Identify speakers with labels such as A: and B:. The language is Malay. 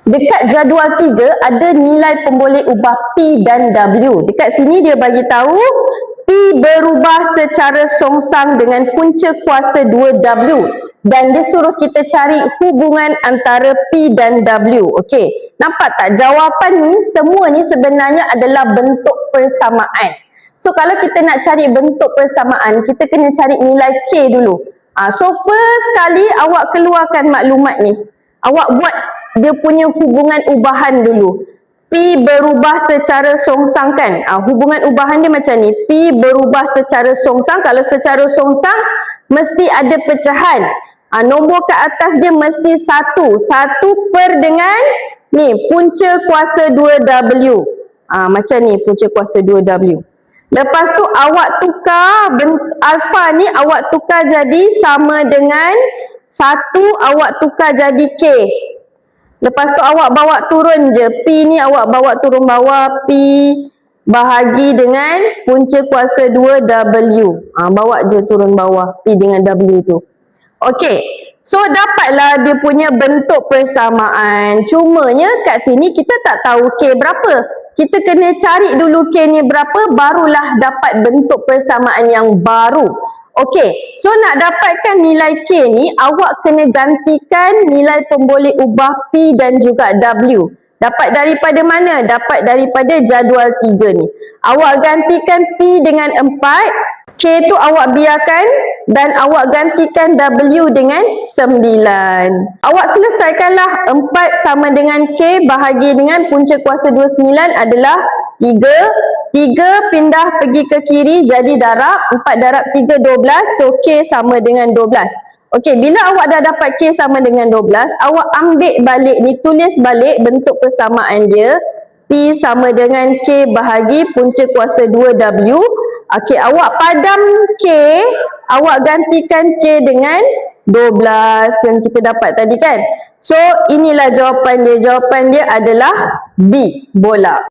A: dekat jadual 3 ada nilai pemboleh ubah P dan W. Dekat sini dia bagi tahu P berubah secara songsang dengan punca kuasa 2W dan dia suruh kita cari hubungan antara P dan W. Okey, nampak tak jawapan ni semua ni sebenarnya adalah bentuk persamaan. So kalau kita nak cari bentuk persamaan, kita kena cari nilai K dulu. So first kali awak keluarkan maklumat ni. Awak buat dia punya hubungan ubahan dulu. P berubah secara songsang kan? Hubungan ubahan dia macam ni. P berubah secara songsang. Kalau secara songsang, mesti ada pecahan. Nombor ke atas dia mesti 1. 1 per dengan ni, punca kuasa 2W. Macam ni, punca kuasa 2W. Lepas tu awak tukar alfa ni, awak tukar jadi sama dengan 1, awak tukar jadi K. Lepas tu awak bawa turun je. P ni awak bawa turun bawah. P bahagi dengan punca kuasa 2W. Bawa je turun bawah. P dengan W tu. Okey. So dapatlah dia punya bentuk persamaan. Cumanya kat sini kita tak tahu K berapa. Kita kena cari dulu K ni berapa, barulah dapat bentuk persamaan yang baru. Okey, so nak dapatkan nilai K ni, awak kena gantikan nilai pemboleh ubah P dan juga W. Dapat daripada mana? Dapat daripada jadual 3 ni. Awak gantikan P dengan 4, K tu awak biarkan dan awak gantikan W dengan 9. Awak selesaikanlah 4 sama dengan K bahagi dengan punca kuasa 29 adalah 3. 3 pindah pergi ke kiri jadi darab. 4 darab 3, 12. So K sama dengan 12. Okey, bila awak dah dapat K sama dengan 12, awak ambil balik ni, tulis balik bentuk persamaan dia. P sama dengan K bahagi punca kuasa 2W. Okey, awak padam K, awak gantikan K dengan 12 yang kita dapat tadi kan. So, inilah jawapan dia. Jawapan dia adalah B, bola.